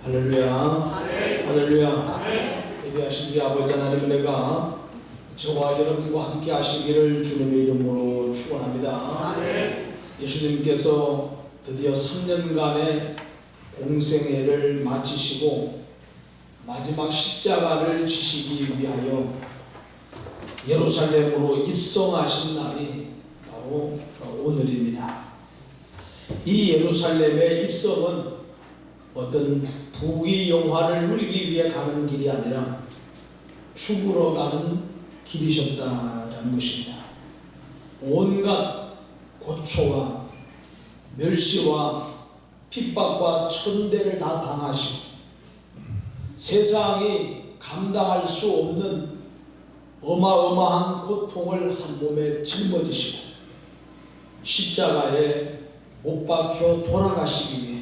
할렐루야. 아멘. 할렐루야. 아멘. 예배하신 우리 아버지 하나님 은혜가 저와 여러분과 함께 하시기를 주님의 이름으로 축원합니다. 아멘. 예수님께서 드디어 3년간의 공생애를 마치시고 마지막 십자가를 지시기 위하여 예루살렘으로 입성하신 날이 바로 오늘입니다. 이 예루살렘의 입성은 어떤 부귀 영화를 누리기 위해 가는 길이 아니라 죽으러 가는 길이셨다라는 것입니다. 온갖 고초와 멸시와 핍박과 천대를 다 당하시고 세상이 감당할 수 없는 어마어마한 고통을 한 몸에 짊어지시고 십자가에 못 박혀 돌아가시기 위해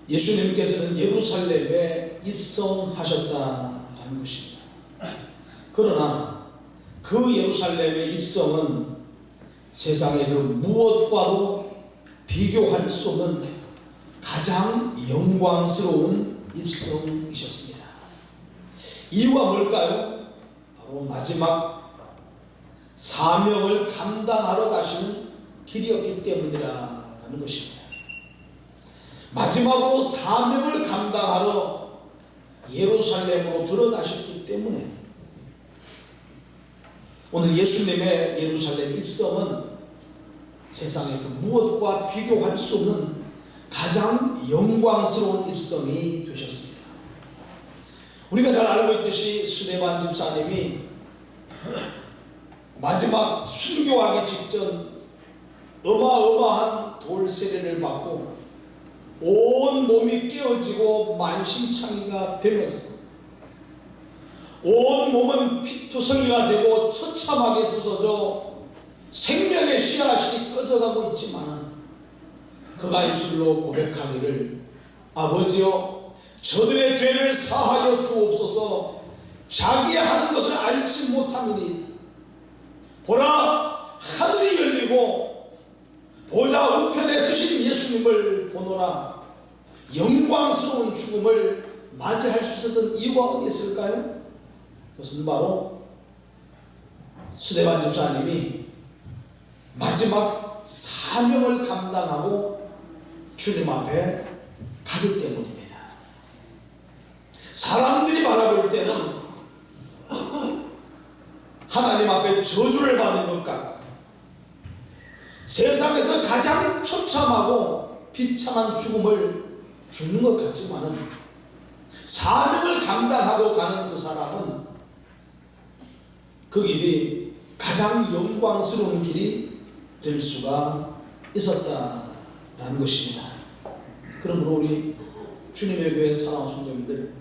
예수님께서는 예루살렘에 입성하셨다라는 것입니다. 그러나 그 예루살렘의 입성은 세상의 그 무엇과도 비교할 수 없는 가장 영광스러운 입성이셨습니다. 이유가 뭘까요? 바로 마지막 사명을 감당하러 가시는 길이었기 때문이라는 것입니다. 마지막으로 사명을 감당하러 예루살렘으로 들어가셨기 때문에 오늘 예수님의 예루살렘 입성은 세상의 그 무엇과 비교할 수 없는 가장 영광스러운 입성이 되셨습니다. 우리가 잘 알고 있듯이 스데반 집사님이 마지막 순교하기 직전 어마어마한 돌 세례를 받고 온 몸이 깨어지고 만신창이가 되면서 온 몸은 피투성이가 되고 처참하게 부서져 생명의 씨앗이 꺼져가고 있지만 그가 입술로 고백하기를 아버지여 저들의 죄를 사하여 주옵소서 자기 하는 것을 알지 못함이니 보라 하늘이 열리고 보좌 우편에 서신 예수님을 보노라. 영광스러운 죽음을 맞이할 수 있었던 이유가 어디 있을까요? 그것은 바로 스데반 집사님이 마지막 사명을 감당하고 주님 앞에 가기 때문입니다. 사람들이 바라볼 때는 하나님 앞에 저주를 받은 것 같고 세상에서 가장 처참하고 비참한 죽음을 죽는 것 같지만은 사명을 감당하고 가는 그 사람은 그 길이 가장 영광스러운 길이 될 수가 있었다라는 것입니다. 그러므로 우리 주님의 교회 사랑하는 성도님들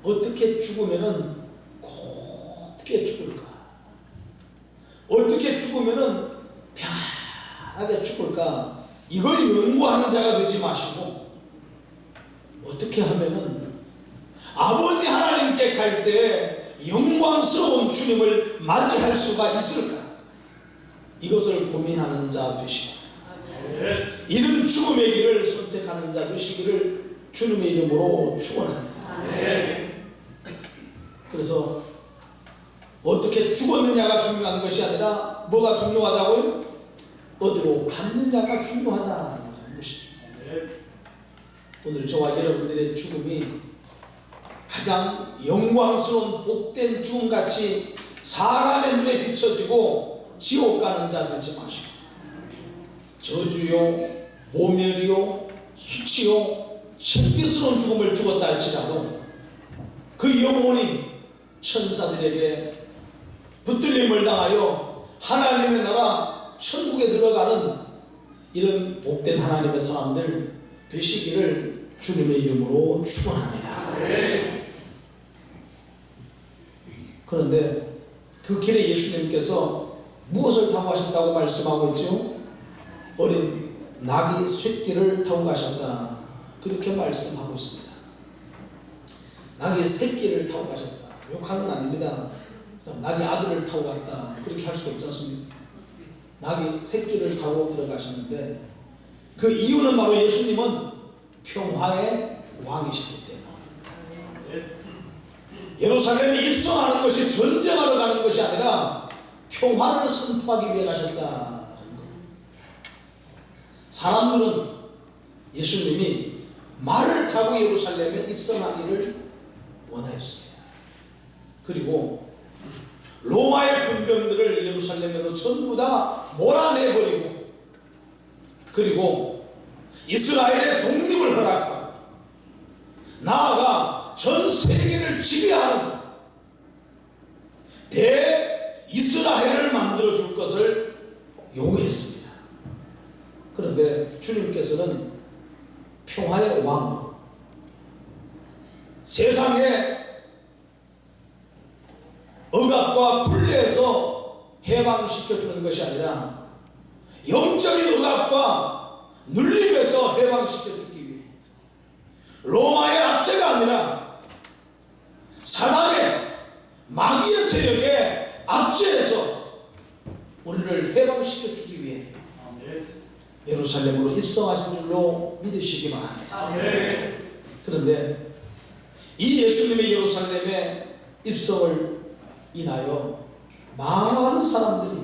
어떻게 죽으면은 곱게 죽을까? 어떻게 죽으면은 편하게 죽을까? 이걸 연구하는 자가 되지 마시고 어떻게 하면은 아버지 하나님께 갈 때 영광스러운 주님을 맞이할 수가 있을까? 이것을 고민하는 자 되시고 이런 죽음의 길을 선택하는 자 되시기를 주님의 이름으로 축원합니다. 그래서 어떻게 죽었느냐가 중요한 것이 아니라 뭐가 중요하다고요? 어디로 갔느냐가 중요하다는 것입니다. 오늘 저와 여러분들의 죽음이 가장 영광스러운 복된 죽음같이 사람의 눈에 비춰지고 지옥 가는 자 되지 마시고 저주요, 모멸이요, 수치요, 신비스러운 죽음을 죽었다 할지라도 그 영혼이 천사들에게 붙들림을 당하여 하나님의 나라 천국에 들어가는 이런 복된 하나님의 사람들 되시기를 주님의 이름으로 축원합니다. 그런데 그 길에 예수님께서 무엇을 타고 가셨다고 말씀하고 있죠? 어린 나귀 새끼를 타고 가셨다. 그렇게 말씀하고 있습니다. 나귀 새끼를 타고 가셨다. 욕하는 건 아닙니다. 나귀 아들을 타고 갔다. 그렇게 할 수가 있지 않습니까? 나귀 새끼를 타고 들어가셨는데 그 이유는 바로 예수님은 평화의 왕이셨기 때문에 예루살렘에 입성하는 것이 전쟁하러 가는 것이 아니라 평화를 선포하기 위해 가셨다는 것. 사람들은 예수님이 말을 타고 예루살렘에 입성하기를 원하였습니다. 그리고 로마의 군병들을 예루살렘에서 전부 다 몰아내버리고, 그리고 이스라엘의 독립을 허락하고, 나아가 전 세계를 지배하는 대이스라엘을 만들어줄 것을 요구했습니다. 그런데 주님께서는 평화의 왕으로 세상에 억압과 굴레에서 해방시켜주는 것이 아니라 영적인 억압과 눌림에서 해방시켜주기 위해 로마의 압제가 아니라 사단의 마귀의 세력에 압제해서 우리를 해방시켜주기 위해 예루살렘으로 입성하신 줄로 믿으시기 바랍니다. 그런데 이 예수님의 예루살렘의 입성을 인하여 많은 사람들이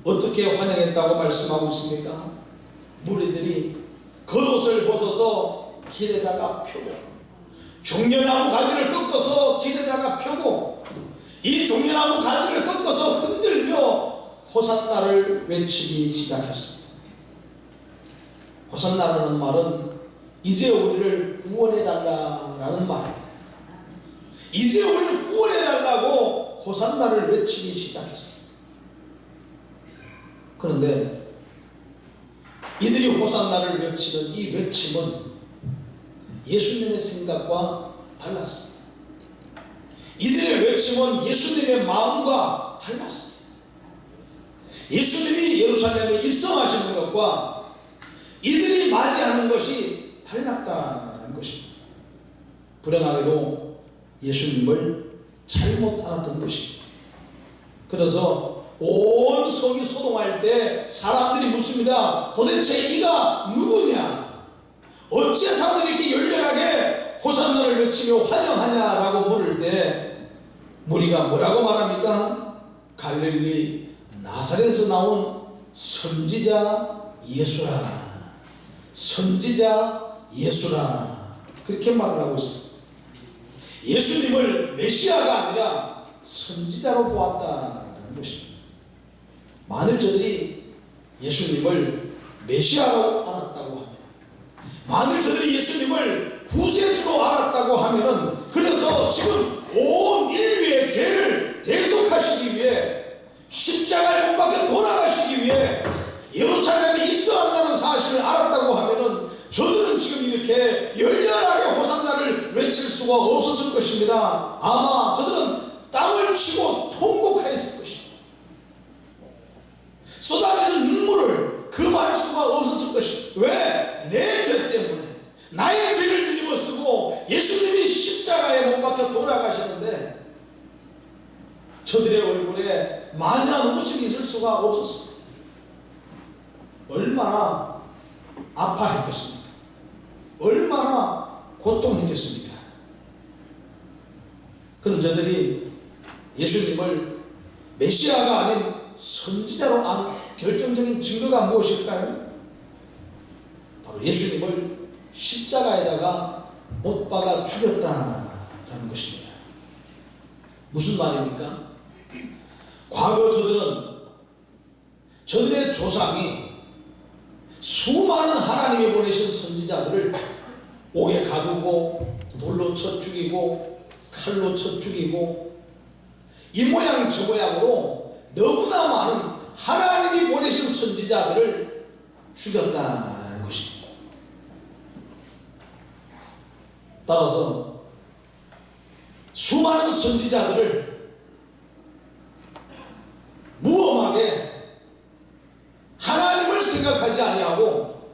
어떻게 환영했다고 말씀하고 있습니까? 무리들이 겉옷을 벗어서 길에다가 펴고, 종려나무 가지를 꺾어서 길에다가 펴고, 이 종려나무 가지를 꺾어서 흔들며 호산나를 외치기 시작했습니다. 호산나라는 말은 이제 우리를 구원해달라는 말입니다. 이제 우리를 구원해달라고 호산나를 외치기 시작했습니다. 그런데 이들이 호산나를 외치는 이 외침은 예수님의 생각과 달랐습니다. 이들의 외침은 예수님의 마음과 달랐습니다. 예수님이 예루살렘에 입성하시는 것과 이들이 맞이하는 것이 달랐다는 것입니다. 불행하게도 예수님을 잘못 알았던 것입니다. 그래서 온 성이 소동할 때 사람들이 묻습니다. 도대체 이가 누구냐? 어째 사람들이 이렇게 열렬하게 호산나를 외치며 환영하냐라고 물을 때 무리가 뭐라고 말합니까? 갈릴리 나사렛에서 나온 선지자 예수라, 선지자 예수라, 그렇게 말을 하고 있습니다. 예수님을 메시아가 아니라 선지자로 보았다는 것입니다. 만일 저들이 예수님을 메시아로 알았다고 하면, 만일 저들이 예수님을 구세주로 알았다고 하면은, 그래서 지금 온 인류의 죄를 대속하시기 위해 십자가에 못 박혀 돌아가시기 위해 예루살렘에 입성한다는 사실을 알았다고 하면은 저들은 지금 이렇게 열렬하게 호산나를 외칠 수가 없었을 것입니다. 아마 저들은 땅을 치고 통곡했을 것입니다. 쏟아지는 눈물을 금할 수가 없었을 것입니다. 왜? 내 죄 때문에, 나의 죄를 뒤집어 쓰고 예수님이 십자가에 못 박혀 돌아가시는데 저들의 얼굴에 만연한 웃음이 있을 수가 없었습니다. 얼마나 아파했겠습니까? 얼마나 고통했겠습니까? 그럼 저들이 예수님을 메시아가 아닌 선지자로 안 결정적인 증거가 무엇일까요? 바로 예수님을 십자가에다가 못 박아 죽였다라는 것입니다. 무슨 말입니까? 과거 저들의 조상이 수많은 하나님이 보내신 선지자들을 옥에 가두고 돌로 쳐 죽이고 칼로 쳐 죽이고 이 모양 저 모양으로 너무나 많은 하나님이 보내신 선지자들을 죽였다는 것입니다. 따라서 수많은 선지자들을 무엄하게 하나님을 생각하지 아니하고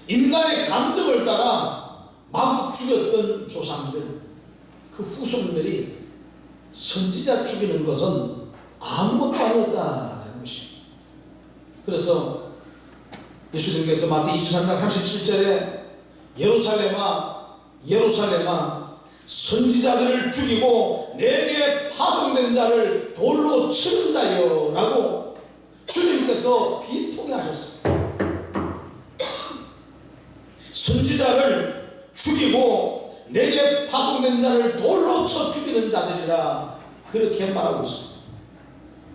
인간의 감정을 따라 마구 죽였던 조상들, 그 후손들이 선지자 죽이는 것은 아무것도 아니었다는 것입니다. 그래서 예수님께서 마태 23장 37절에 예루살렘아 예루살렘아, 선지자들을 죽이고 내게 파송된 자를 돌로 치는 자여 라고 주님께서 비통해 하셨습니다. 선지자를 죽이고 내게 파송된 자를 돌로 쳐 죽이는 자들이라 그렇게 말하고 있습니다.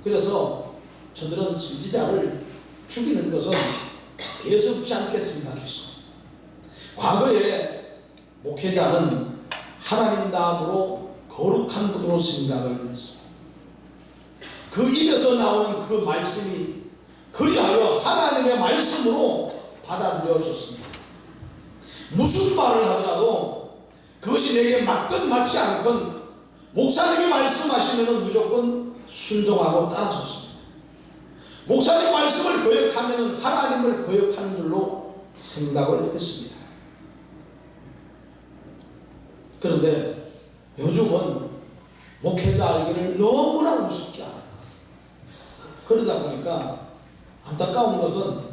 그래서 저들은 선지자를 죽이는 것은 대수롭지 않겠습니다. 계속 과거에 목회자는 하나님 다음으로 거룩한 분으로 생각을 했습니다. 그 입에서 나오는 그 말씀이 그리하여 하나님의 말씀으로 받아들여졌습니다. 무슨 말을 하더라도 그것이 내게 맞건 맞지 않건 목사님이 말씀하시면 무조건 순종하고 따라섰습니다. 목사님 말씀을 거역하면 하나님을 거역하는 줄로 생각을 했습니다. 그런데 요즘은 목회자 알기를 너무나 우습게 합니다. 그러다 보니까 안타까운 것은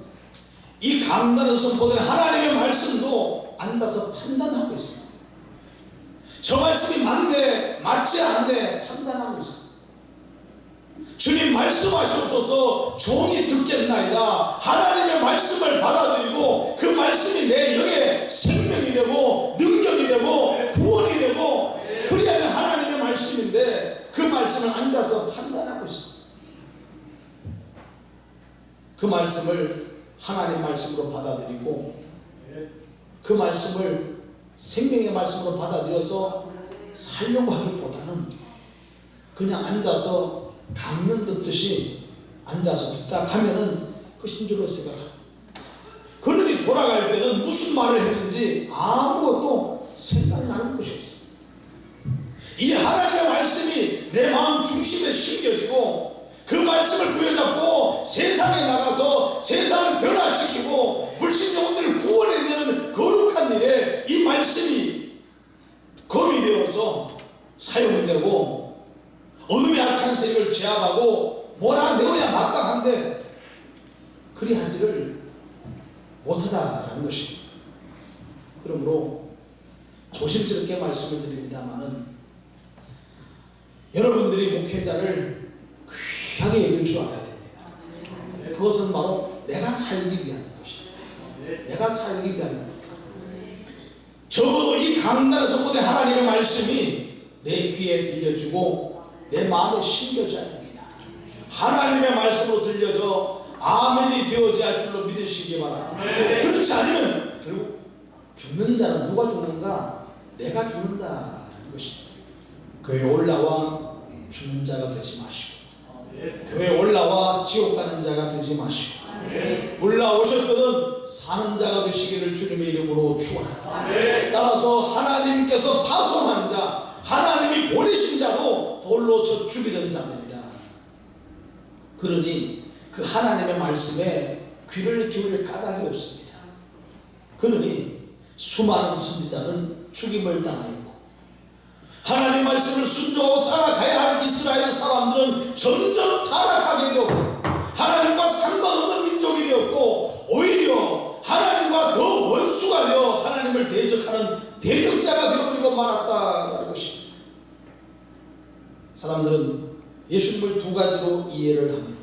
이 강단에 선포된 하나님의 말씀도 앉아서 판단하고 있습니다. 저 말씀이 맞네 맞지 않네 판단하고 있습니다. 주님 말씀하시옵소서 종이 듣겠나이다. 하나님의 말씀을 받아들이고 그 말씀이 내 영의 생명이 되고 능력이 되고 구원이 되고 그래야 하나님의 말씀인데 그 말씀을 앉아서 판단하고 있습니다. 그 말씀을 하나님 말씀으로 받아들이고 그 말씀을 생명의 말씀으로 받아들여서 살려고 하기보다는 그냥 앉아서 강연 듣듯이 앉아서 듣다 가면은 끝인 줄로 생각합니다. 그러니 돌아갈 때는 무슨 말을 했는지 아무것도 생각나는 것이 없습니다. 이 하나님의 말씀이 내 마음 중심에 심겨지고 그 말씀을 부여잡고 세상에 나가서 세상을 변화시키고 불신영혼들을 구원해내는 거룩한 일에 이 말씀이 검이 되어서 사용되고 어둠의 악한 세력을 제압하고 몰아내어야 마땅한데 그리하지를 못하다라는 것입니다. 그러므로 조심스럽게 말씀을 드립니다마는 여러분들이 목회자를 귀하게 여길 줄 알아야 됩니다. 그것은 바로 내가 살기 위한 것입니다. 내가 살기 위한 겁니다. 적어도 이 강단에 선포된 하나님의 말씀이 내 귀에 들려주고 내 마음에 심겨져야 됩니다. 하나님의 말씀으로 들려져 아멘이 되어져야 할 줄로 믿으시기 바랍니다. 그렇지 않으면 결국 죽는 자는 누가 죽는가? 내가 죽는다라는 것입니다. 교회에 올라와 죽는 자가 되지 마시고 교회에 올라와 지옥 가는 자가 되지 마시고 올라오셨거든 사는 자가 되시기를 주님의 이름으로 축원합니다. 따라서 하나님께서 파송한 자 하나님이 보내신 자도 돌로 쳐 죽이는 자들이라. 그러니 그 하나님의 말씀에 귀를 기울일 까닭이 없습니다. 그러니 수많은 선지자는 죽임을 당하였고 하나님 말씀을 순종하고 따라가야 할 이스라엘 사람들은 점점 타락하게 되었고 하나님과 상관없는 민족이 되었고 오히려 하나님과 더 원수가 되어 하나님을 대적하는 대적자가 되어버리고 말았다라는 것입니다. 사람들은 예수님을 두 가지로 이해를 합니다.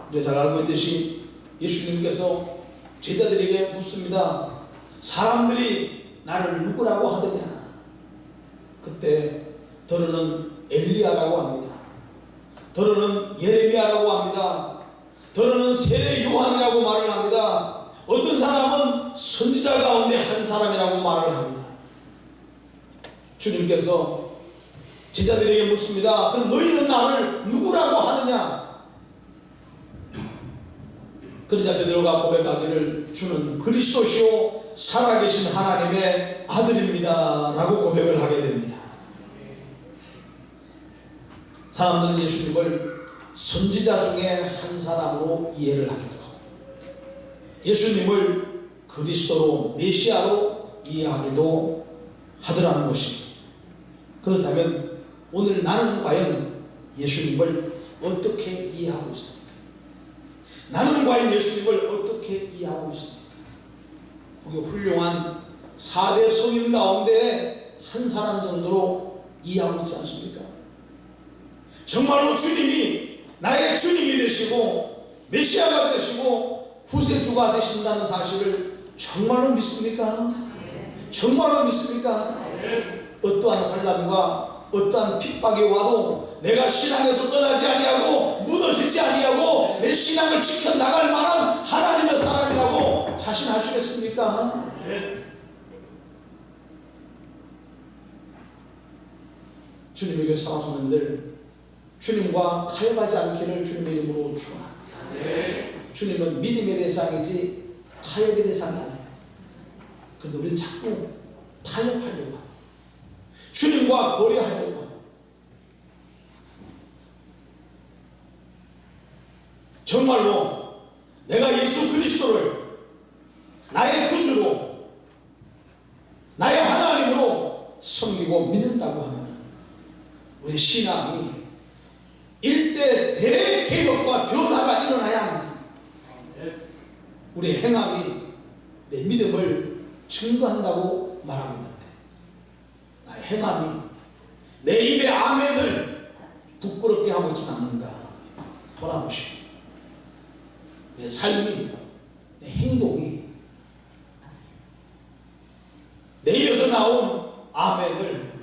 우리가 잘 알고 있듯이 예수님께서 제자들에게 묻습니다. 사람들이 나를 누구라고 하더냐? 그때 더러는 엘리야라고 합니다. 더러는 예레미야라고 합니다. 더러는 세례 요한이라고 말을 합니다. 어떤 사람은 선지자 가운데 한 사람이라고 말을 합니다. 주님께서 제자들에게 묻습니다. 그럼 너희는 나를 누구라고 하느냐? 그러자 베드로가 고백하기를 주는 그리스도시요 살아계신 하나님의 아들입니다 라고 고백을 하게 됩니다. 사람들은 예수님을 선지자 중에 한 사람으로 이해를 하기도 하고 예수님을 그리스도로 메시아로 이해하기도 하더라는 것입니다. 그렇다면 오늘 나는 과연 예수님을 어떻게 이해하고 있습니까? 나는 과연 예수님을 어떻게 이해하고 있습니까? 거기 훌륭한 4대 성인 가운데 한 사람 정도로 이해하고 있지 않습니까? 정말로 주님이 나의 주님이 되시고 메시아가 되시고 구세주가 되신다는 사실을 정말로 믿습니까? 정말로 믿습니까? 어떠한 환난과 어떠한 핍박이 와도 내가 신앙에서 떠나지 아니하고 무너지지 아니하고 내 신앙을 지켜나갈 만한 하나님의 사람이라고 자신하시겠습니까? 주님의 교회 사랑하는 주님과 타협하지 않기를 주님의 이름으로 축원합니다. 주님은 믿음의 대상이지 타협의 대상이 아니에요. 그런데 우리는 자꾸 타협하려고 합니다. 주님과 거래하려고 합니다. 정말로 내가 예수 그리스도를 나의 구주로 나의 하나님으로 섬기고 믿는다고 하면 우리 신앙이 일대 대개혁과 변화가 일어나야 합니다. 우리의 행함이 내 믿음을 증거한다고 말합니다. 나의 행함이 내 입의 아멘을 부끄럽게 하고 있지 않는가 돌아보시고 내 삶이 내 행동이 내 입에서 나온 아멘을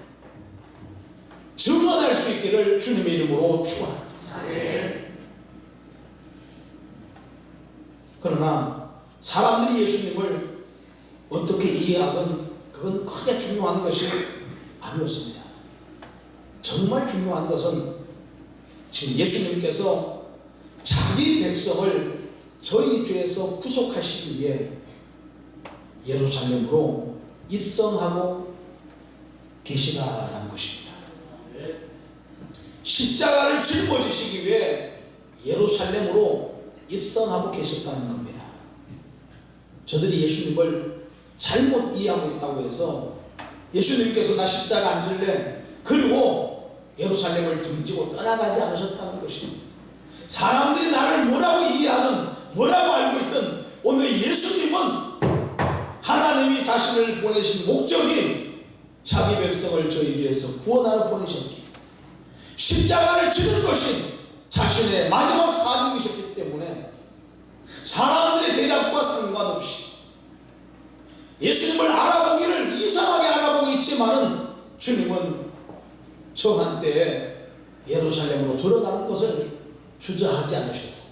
증언할 수 있기를 주님의 이름으로 축원합니다. 그러나 사람들이 예수님을 어떻게 이해하건 그건 크게 중요한 것이 아니었습니다. 정말 중요한 것은 지금 예수님께서 자기 백성을 저희 죄에서 구속하시기 위해 예루살렘으로 입성하고 계시다라는 것입니다. 십자가를 짊어지시기 위해 예루살렘으로 입성하고 계셨다는 겁니다. 저들이 예수님을 잘못 이해하고 있다고 해서 예수님께서 나 십자가 안 질래 그리고 예루살렘을 등지고 떠나가지 않으셨다는 것입니다. 사람들이 나를 뭐라고 이해하든 뭐라고 알고 있든 오늘 예수님은 하나님이 자신을 보내신 목적이 자기 백성을 저희 죄에서 구원하러 보내셨기 십자가를 지는 것이 자신의 마지막 사명이셨기 때문에 사람들의 대답과 상관없이 예수님을 알아보기를 이상하게 알아보고 있지만은 주님은 정한 때에 예루살렘으로 돌아가는 것을 주저하지 않으셨고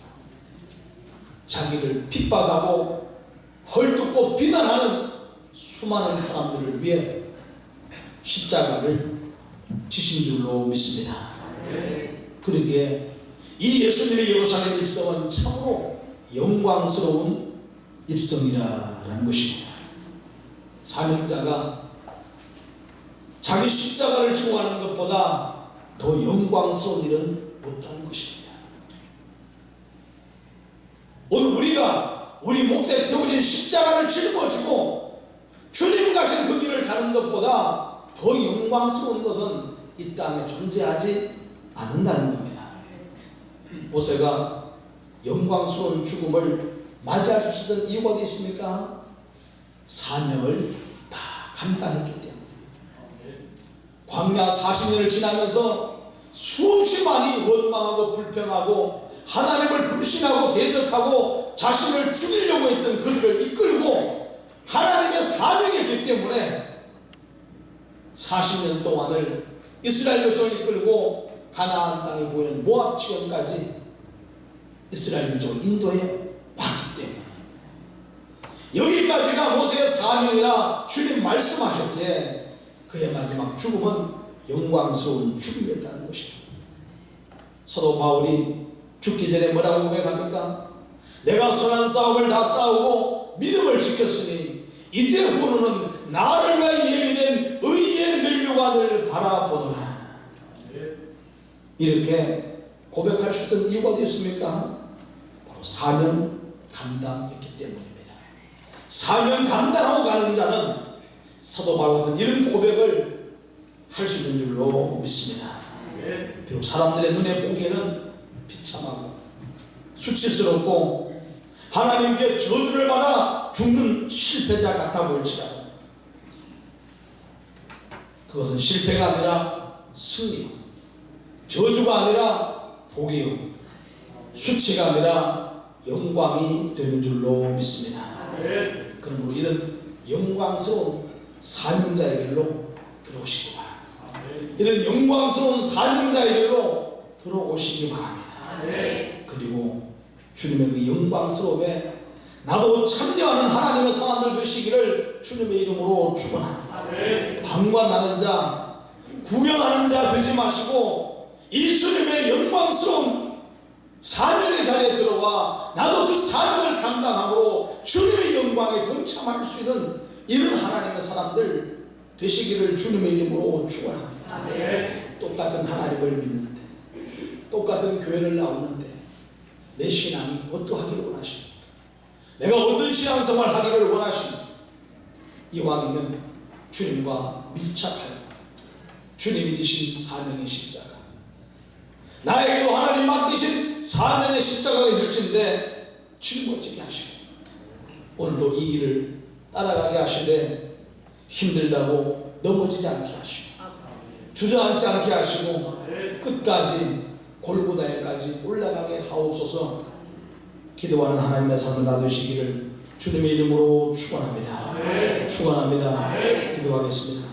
자기를 핍박하고 헐뜯고 비난하는 수많은 사람들을 위해 십자가를 지신 줄로 믿습니다. 그러기에 이 예수님의 예루살렘 입성은 참으로 영광스러운 입성이라는 것입니다. 사명자가 자기 십자가를 지고 가는 것보다 더 영광스러운 일은 없다는 것입니다. 오늘 우리가 우리 몫에 태워진 십자가를 짊어지고 주님 가신 그 길을 가는 것보다 더 영광스러운 것은 이 땅에 존재하지 않는다는 겁니다. 모세가 영광스러운 죽음을 맞이할 수 있었던 이유가 어디 있습니까? 사명을 다 감당했기 때문입니다. 광야 40년을 지나면서 수없이 많이 원망하고 불평하고 하나님을 불신하고 대적하고 자신을 죽이려고 했던 그들을 이끌고 하나님의 사명이었기 때문에 40년 동안을 이스라엘 백성을 이끌고 가나안 땅에 보이는 모압 지경까지 이스라엘 민족을 인도해 왔기 때문에 여기까지가 모세의 사명이라 주님 말씀하셨기에 그의 마지막 죽음은 영광스러운 죽음이었다는 것입니다. 사도 바울이 죽기 전에 뭐라고 고백합니까? 내가 선한 싸움을 다 싸우고 믿음을 지켰으니 이제 후로는 나를 위하여 예비된 의의 면류관을 바라보노라. 이렇게 고백할 수 있는 이유가 어디 있습니까? 바로 사명 감당했기 때문입니다. 사명 감당하고 가는 자는 사도 바울 같은 이런 고백을 할 수 있는 줄로 믿습니다. 비록 사람들의 눈에 보기에는 비참하고 수치스럽고 하나님께 저주를 받아 죽는 실패자 같아 보일지라도 그것은 실패가 아니라 승리요, 저주가 아니라 복이요, 수치가 아니라 영광이 되는 줄로 믿습니다. 그러므로 이런 영광스러운 사명자의 길로 들어오시기 바랍니다. 이런 영광스러운 사명자의 길로 들어오시기 바랍니다. 그리고 주님의 그 영광스러움에 나도 참여하는 하나님의 사람들 되시기를 주님의 이름으로 축원합니다. 방관하는 자, 구경하는 자 되지 마시고 이 주님의 영광스러운 사명의 자리에 들어와 나도 그 사명을 감당함으로 주님의 영광에 동참할 수 있는 이런 하나님의 사람들 되시기를 주님의 이름으로 축원합니다. 똑같은 하나님을 믿는데, 똑같은 교회를 나오는데 내 신앙이 어떠하기를 원하십니까? 내가 어떤 신앙생활 하기를 원하십니까? 이왕이면 주님과 밀착하여 주님이 지신 사명의 십자가, 나에게도 하나님 맡기신 사명의 십자가가 있을진데 주님 어찌게 하시고 오늘도 이 길을 따라가게 하시되 힘들다고 넘어지지 않게 하시고 주저앉지 않게 하시고 끝까지 골고다에까지 올라가게 하옵소서. 기도하는 하나님의 사람 다 되시기를 주님의 이름으로 축원합니다. 축원합니다. 기도하겠습니다.